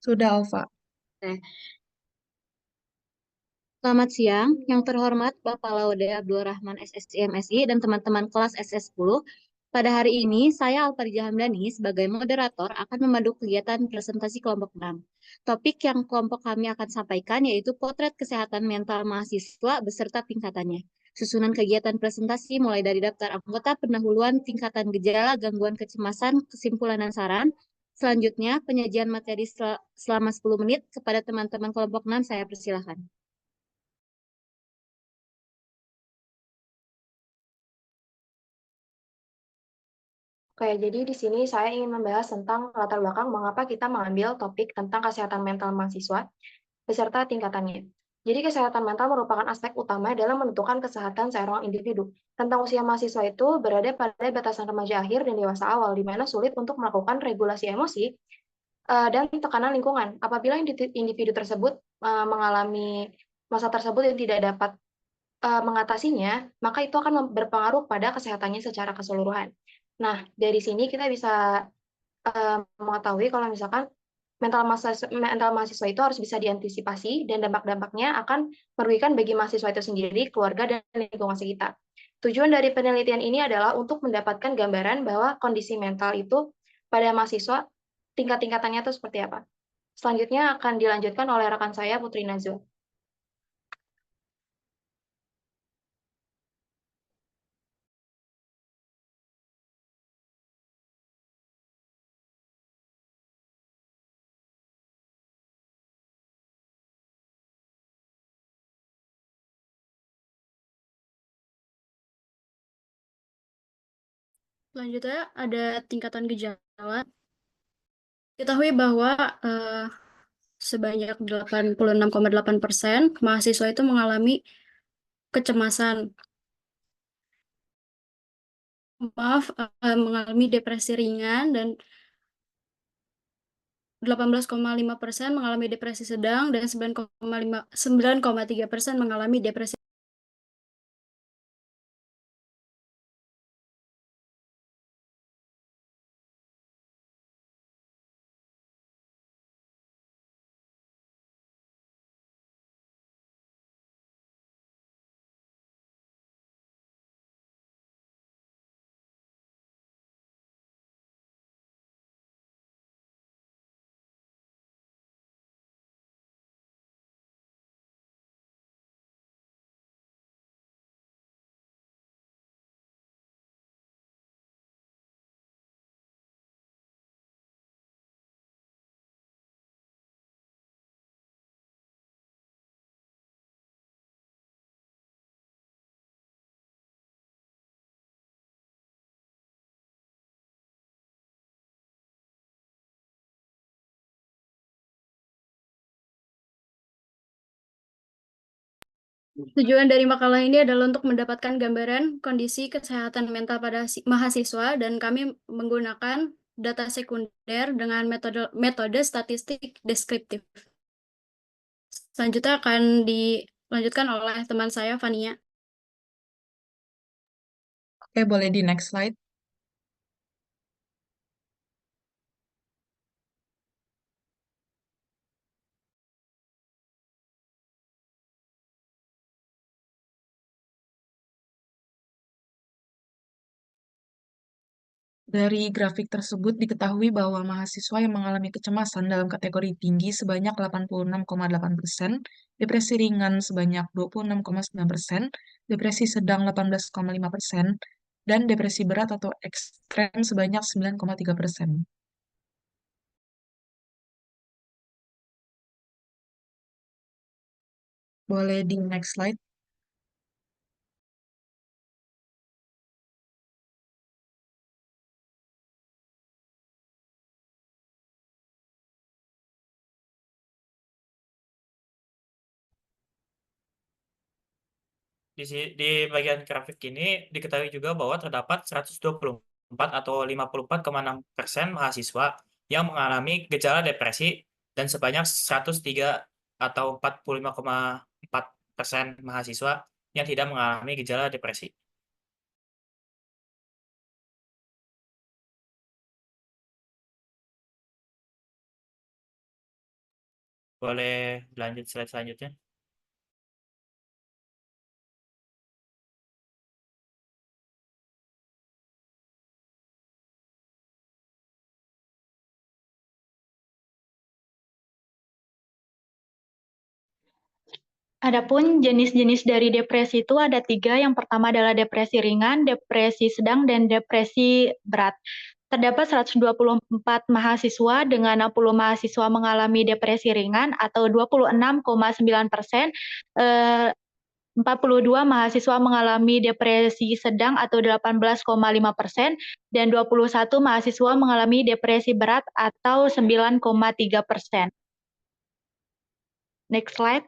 Sudah, Alfa. Oke. Selamat siang, yang terhormat Bapak Laude Abdul Rahman SSC MSI dan teman-teman kelas SS10. Pada hari ini, saya Alfarija Hamdani sebagai moderator akan memandu kegiatan presentasi kelompok 6. Topik yang kelompok kami akan sampaikan yaitu potret kesehatan mental mahasiswa beserta tingkatannya. Susunan kegiatan presentasi mulai dari daftar anggota pendahuluan tingkatan gejala gangguan kecemasan, kesimpulan dan saran. Selanjutnya, penyajian materi selama 10 menit kepada teman-teman kelompok 6 saya persilahkan. Oke, jadi di sini saya ingin membahas tentang latar belakang mengapa kita mengambil topik tentang kesehatan mental mahasiswa beserta tingkatannya. Jadi kesehatan mental merupakan aspek utama dalam menentukan kesehatan seorang individu. Tentang usia mahasiswa itu berada pada batasan remaja akhir dan dewasa awal, di mana sulit untuk melakukan regulasi emosi dan tekanan lingkungan. Apabila individu tersebut mengalami masa tersebut yang tidak dapat mengatasinya, maka itu akan berpengaruh pada kesehatannya secara keseluruhan. Nah, dari sini kita bisa mengetahui kalau misalkan mental mahasiswa itu harus bisa diantisipasi dan dampak-dampaknya akan merugikan bagi mahasiswa itu sendiri, keluarga, dan lingkungan sekitar. Tujuan dari penelitian ini adalah untuk mendapatkan gambaran bahwa kondisi mental itu pada mahasiswa tingkat-tingkatannya itu seperti apa. Selanjutnya akan dilanjutkan oleh rekan saya, Putri Nazwa. Selanjutnya ada tingkatan gejala. Ketahui bahwa eh, sebanyak 86,8% mahasiswa itu mengalami kecemasan, mengalami depresi ringan, dan 18,5% mengalami depresi sedang, dan 9,3% mengalami depresi. Tujuan dari makalah ini adalah untuk mendapatkan gambaran kondisi kesehatan mental pada mahasiswa, dan kami menggunakan data sekunder dengan metode statistik deskriptif. Selanjutnya akan dilanjutkan oleh teman saya, Fania. Oke, boleh di next slide. Dari grafik tersebut diketahui bahwa mahasiswa yang mengalami kecemasan dalam kategori tinggi sebanyak 86,8%, depresi ringan sebanyak 26,9%, depresi sedang 18,5%, dan depresi berat atau ekstrem sebanyak 9,3%. Boleh di next slide. Di bagian grafik ini diketahui juga bahwa terdapat 124 atau 54,6% mahasiswa yang mengalami gejala depresi dan sebanyak 103 atau 45,4% mahasiswa yang tidak mengalami gejala depresi. Boleh lanjut slide selanjutnya. Adapun jenis-jenis dari depresi itu ada 3. Yang pertama adalah depresi ringan, depresi sedang, dan depresi berat. Terdapat 124 mahasiswa dengan 60 mahasiswa mengalami depresi ringan atau 26,9%, 42 mahasiswa mengalami depresi sedang atau 18,5%, dan 21 mahasiswa mengalami depresi berat atau 9,3%. Next slide.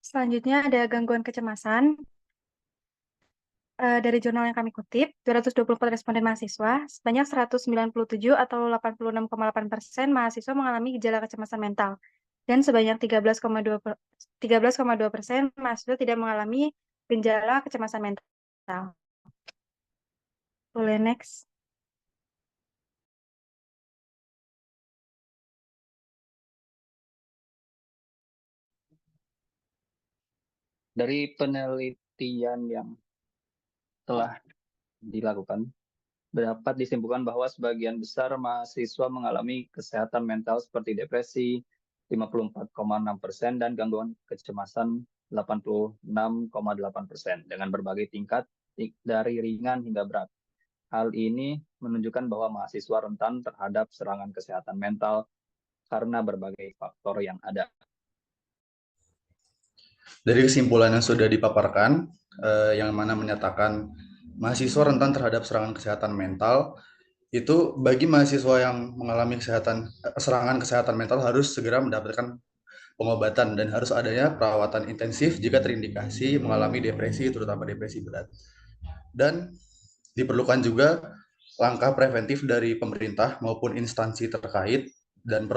Selanjutnya ada gangguan kecemasan. Dari jurnal yang kami kutip, 224 responden mahasiswa, sebanyak 197 atau 86,8% mahasiswa mengalami gejala kecemasan mental, dan sebanyak 13,2% mahasiswa tidak mengalami gejala kecemasan mental. Boleh next. Dari penelitian yang telah dilakukan, dapat disimpulkan bahwa sebagian besar mahasiswa mengalami kesehatan mental seperti depresi 54,6% dan gangguan kecemasan 86,8% dengan berbagai tingkat dari ringan hingga berat. Hal ini menunjukkan bahwa mahasiswa rentan terhadap serangan kesehatan mental karena berbagai faktor yang ada. Dari kesimpulan yang sudah dipaparkan, yang mana menyatakan mahasiswa rentan terhadap serangan kesehatan mental, itu bagi mahasiswa yang mengalami serangan kesehatan mental harus segera mendapatkan pengobatan dan harus adanya perawatan intensif jika terindikasi mengalami depresi, terutama depresi berat. Dan diperlukan juga langkah preventif dari pemerintah maupun instansi terkait dan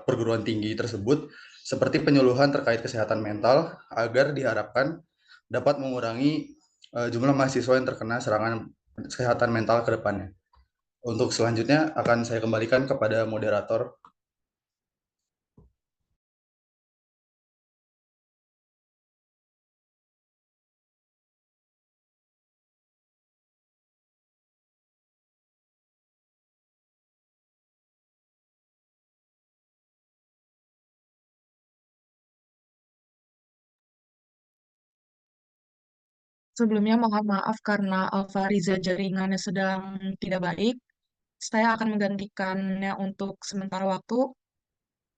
perguruan tinggi tersebut seperti penyuluhan terkait kesehatan mental agar diharapkan dapat mengurangi jumlah mahasiswa yang terkena serangan kesehatan mental ke depannya. Untuk selanjutnya akan saya kembalikan kepada moderator. Sebelumnya mohon maaf karena Alfariza jaringannya sedang tidak baik. Saya akan menggantikannya untuk sementara waktu.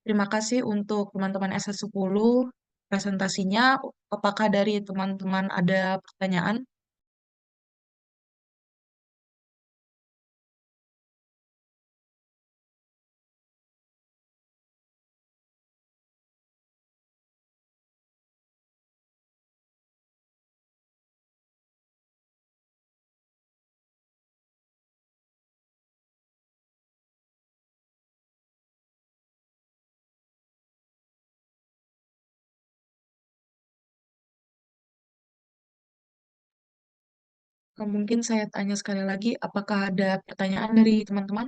Terima kasih untuk teman-teman SS10 presentasinya. Apakah dari teman-teman ada pertanyaan? Mungkin saya tanya sekali lagi, apakah ada pertanyaan dari teman-teman?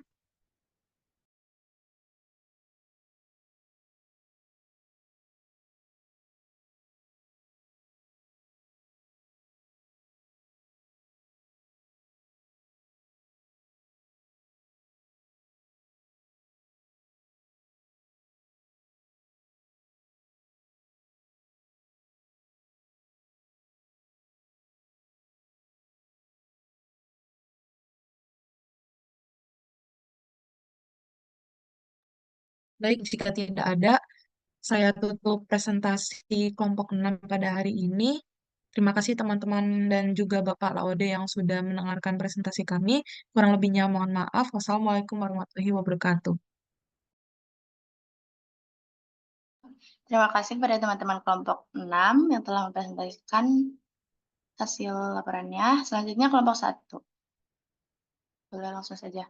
Baik, jika tidak ada, saya tutup presentasi kelompok 6 pada hari ini. Terima kasih teman-teman dan juga Bapak Laude yang sudah mendengarkan presentasi kami. Kurang lebihnya mohon maaf. Wassalamualaikum warahmatullahi wabarakatuh. Terima kasih kepada teman-teman kelompok 6 yang telah mempresentasikan hasil laporannya. Selanjutnya kelompok 1. Boleh langsung saja.